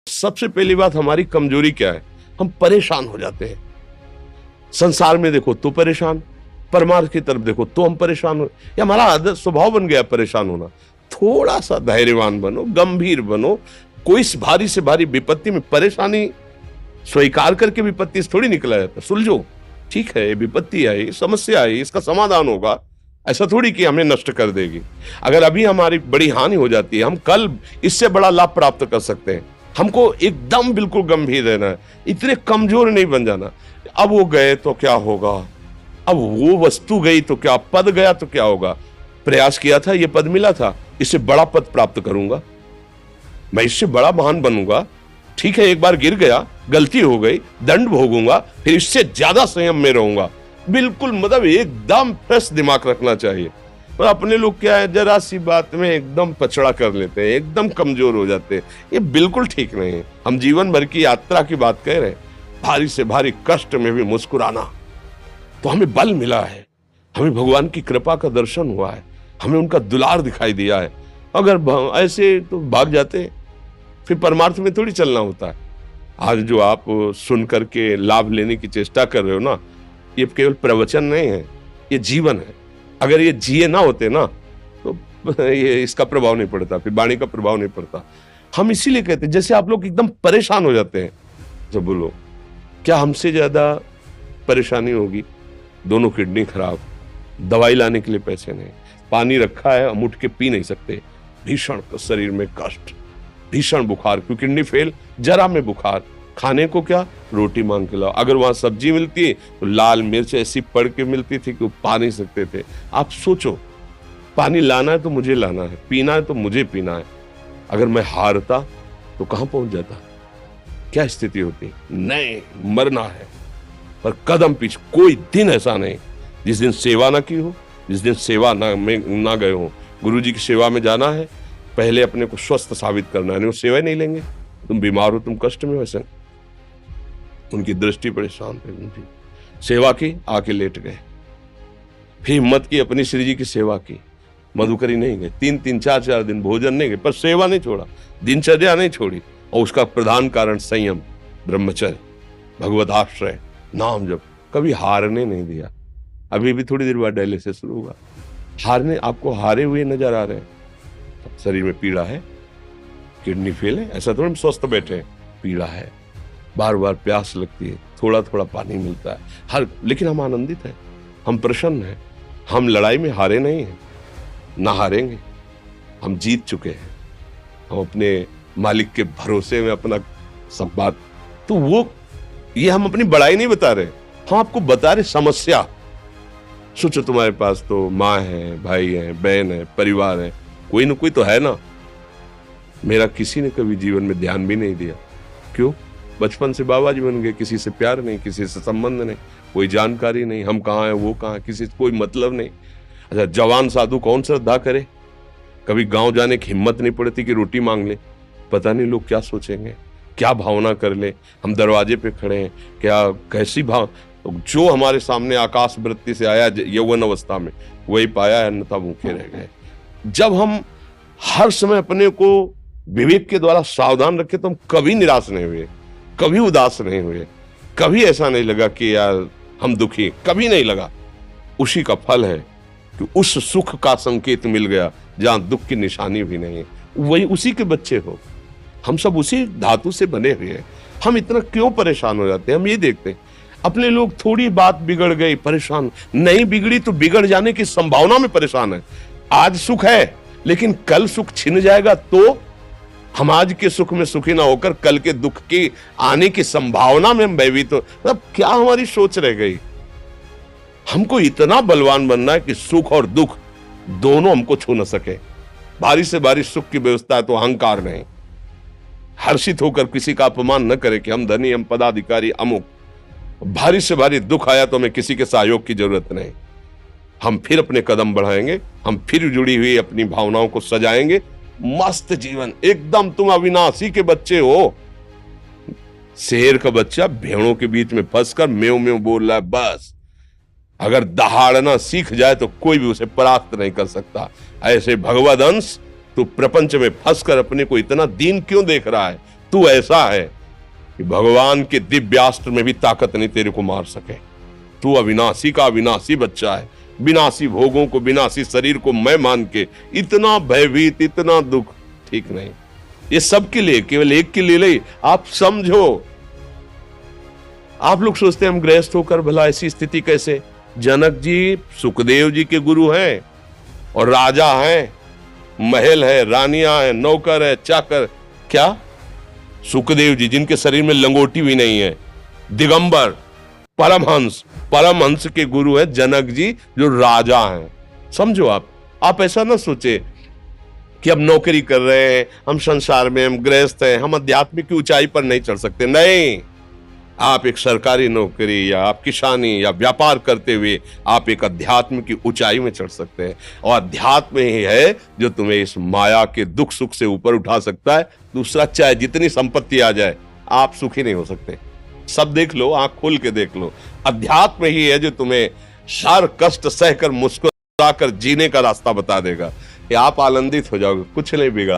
सबसे पहली बात, हमारी कमजोरी क्या है? हम परेशान हो जाते हैं। संसार में देखो तो परेशान, परमार्थ की तरफ देखो तो हम परेशान हो, ये हमारा आदत स्वभाव बन गया परेशान होना। थोड़ा सा धैर्यवान बनो, गंभीर बनो। कोई इस भारी से भारी विपत्ति में परेशानी स्वीकार करके विपत्ति से थोड़ी निकला जाता। सुलझो, ठीक है, विपत्ति आई, समस्या आई, इसका समाधान होगा। ऐसा थोड़ी कि हमें नष्ट कर देगी। अगर अभी हमारी बड़ी हानि हो जाती है, हम कल इससे बड़ा लाभ प्राप्त कर सकते हैं। हमको एकदम बिल्कुल गंभीर रहना है, इतने कमजोर नहीं बन जाना। अब वो गए तो क्या होगा, अब वो वस्तु गई तो क्या, पद गया तो क्या होगा। प्रयास किया था, ये पद मिला था, इससे बड़ा पद प्राप्त करूंगा, मैं इससे बड़ा महान बनूंगा। ठीक है, एक बार गिर गया, गलती हो गई, दंड भोगूंगा, फिर इससे ज्यादा संयम में रहूंगा। बिल्कुल, मतलब एकदम फ्रेश दिमाग रखना चाहिए। और अपने लोग क्या है, जरा सी बात में एकदम पछड़ा कर लेते हैं, एकदम कमजोर हो जाते हैं। ये बिल्कुल ठीक नहीं है। हम जीवन भर की यात्रा की बात कह रहे हैं, भारी से भारी कष्ट में भी मुस्कुराना, तो हमें बल मिला है, हमें भगवान की कृपा का दर्शन हुआ है, हमें उनका दुलार दिखाई दिया है। अगर ऐसे तो भाग जाते, फिर परमार्थ में थोड़ी चलना होता है। आज जो आप सुन करके लाभ लेने की चेष्टा कर रहे हो ना, ये केवल प्रवचन नहीं है, ये जीवन है। अगर ये जिए ना होते ना, तो ये इसका प्रभाव नहीं पड़ता, फिर वाणी का प्रभाव नहीं पड़ता। हम इसीलिए कहते हैं, जैसे आप लोग एकदम परेशान हो जाते हैं जब बोलो, क्या हमसे ज्यादा परेशानी होगी? दोनों किडनी खराब, दवाई लाने के लिए पैसे नहीं, पानी रखा है, हम उठ के पी नहीं सकते, भीषण शरीर में कष्ट, भीषण बुखार, क्योंकि किडनी फेल, जरा में बुखार, खाने को क्या, रोटी मांग के लाओ। अगर वहां सब्जी मिलती तो लाल मिर्च ऐसी पड़ के मिलती थी कि वो पा नहीं सकते थे। आप सोचो, पानी लाना है तो मुझे लाना है, पीना है तो मुझे पीना है। अगर मैं हारता तो कहां पहुंच जाता, क्या स्थिति होती? नहीं, मरना है, पर कदम पीछे। कोई दिन ऐसा नहीं जिस दिन सेवा ना की हो, जिस दिन सेवा ना गए हो। गुरु जी की सेवा में जाना है, पहले अपने को स्वस्थ साबित करना है, नहीं वो सेवा ही नहीं लेंगे। तुम बीमार हो, तुम कष्ट में, वैसे उनकी दृष्टि बड़े शांत है, उनकी सेवा की, आके लेट गए। फिर हिम्मत की, अपनी श्री जी की सेवा की, मधुकरी नहीं गए, 3-3, 4-4 दिन भोजन नहीं गए, पर सेवा नहीं छोड़ा, दिनचर्या नहीं छोड़ी। और उसका प्रधान कारण संयम, ब्रह्मचर्य, भगवत आश्रय, नाम जप, कभी हारने नहीं दिया। अभी भी थोड़ी देर बाद डायलिसिस शुरू होगा, हारने, आपको हारे हुए नजर आ रहे हैं। शरीर में पीड़ा है, किडनी फेल है, ऐसा थोड़ा हम स्वस्थ बैठे हैं, पीड़ा है, बार बार प्यास लगती है, थोड़ा थोड़ा पानी मिलता है, लेकिन हम आनंदित हैं, हम प्रसन्न हैं, हम लड़ाई में हारे नहीं हैं, ना हारेंगे, हम जीत चुके हैं। हम अपने मालिक के भरोसे में अपना सब बात, तो वो ये हम अपनी बड़ाई नहीं बता रहे, हम आपको बता रहे समस्या। सोचो, तुम्हारे पास तो माँ है, भाई है, बहन है, परिवार है, कोई ना कोई तो है ना। मेरा किसी ने कभी जीवन में ध्यान भी नहीं दिया। क्यों? बचपन से बाबा जी बन गए, किसी से प्यार नहीं, किसी से संबंध नहीं, कोई जानकारी नहीं, हम कहाँ हैं, वो कहाँ, किसी से कोई मतलब नहीं। अच्छा, जवान साधु कौन श्रद्धा करे? कभी गांव जाने की हिम्मत नहीं पड़ती कि रोटी मांग ले, पता नहीं लोग क्या सोचेंगे, क्या भावना कर ले। हम दरवाजे पे खड़े हैं, क्या कैसी भाव, जो हमारे सामने आकाश वृत्ति से आया यौवन अवस्था में, वही पाया है, अन्यथा भूखे रह गए। जब हम हर समय अपने को विवेक के द्वारा सावधान रखे, तो हम कभी निराश नहीं हुए, कभी उदास नहीं हुए, कभी ऐसा नहीं लगा कि यार हम दुखी, कभी नहीं लगा। उसी का फल है कि उस सुख का संकेत मिल गया जहां दुख की निशानी भी नहीं है। वही उसी के बच्चे हो, हम सब उसी धातु से बने हुए हैं। हम इतना क्यों परेशान हो जाते हैं? हम ये देखते हैं, अपने लोग थोड़ी बात बिगड़ गई परेशान, नहीं बिगड़ी तो बिगड़ जाने की संभावना में परेशान है। आज सुख है, लेकिन कल सुख छिन जाएगा, तो हम आज के सुख में सुखी ना होकर कल के दुख की आने की संभावना में हम भयभीत हो। मतलब क्या हमारी सोच रह गई? हमको इतना बलवान बनना है कि सुख और दुख दोनों हमको छू न सके। भारी से भारी सुख की व्यवस्था है तो अहंकार नहीं, हर्षित होकर किसी का अपमान न करे कि हम धनी, हम पदाधिकारी, अमुक। भारी से भारी दुख आया तो हमें किसी के सहयोग की जरूरत नहीं, हम फिर अपने कदम बढ़ाएंगे, हम फिर जुड़ी हुई अपनी भावनाओं को सजाएंगे। मस्त जीवन, एकदम तुम अविनाशी के बच्चे हो। शेर का बच्चा भेड़ों के बीच में फंसकर म्यों म्यों बोल रहा है, बस अगर दहाड़ना सीख जाए तो कोई भी उसे परास्त नहीं कर सकता। ऐसे भगवद अंश, तू प्रपंच में फंसकर अपने को इतना दीन क्यों देख रहा है? तू ऐसा है कि भगवान के दिव्यास्त्र में भी ताकत नहीं तेरे को मार सके। तू अविनाशी का अविनाशी बच्चा है, विनाशी भोगों को, विनाशी शरीर को मैं मान के इतना भयभीत, इतना दुख ठीक नहीं। ये सबके लिए, केवल एक के लिए नहीं। आप समझो, आप लोग सोचते हैं हम गृहस्थ होकर भला ऐसी स्थिति कैसे। जनक जी सुखदेव जी के गुरु हैं और राजा हैं, महल है, रानियां हैं, नौकर है, चाकर। क्या सुखदेव जी जिनके शरीर में लंगोटी भी नहीं है, दिगंबर, परमहंस, परमहंस के गुरु है जनक जी जो राजा हैं। समझो आप ऐसा ना सोचे कि अब नौकरी कर रहे हैं, हम संसार में, हम गृहस्थ हैं, हम आध्यात्मिक की ऊंचाई पर नहीं चढ़ सकते। नहीं, आप एक सरकारी नौकरी या आप किसानी या व्यापार करते हुए आप एक अध्यात्म की ऊंचाई में चढ़ सकते हैं। और अध्यात्म ही है जो तुम्हें इस माया के दुख सुख से ऊपर उठा सकता है। दूसरा, चाहे जितनी संपत्ति आ जाए, आप सुखी नहीं हो सकते। सब देख लो, आंख खोल के देख लो, अध्यात्म ही है जो तुम्हें हर कष्ट सहकर मुस्कुराकर जीने का रास्ता बता देगा। कि आप आनंदित हो जाओगे, कुछ नहीं बिगड़ा।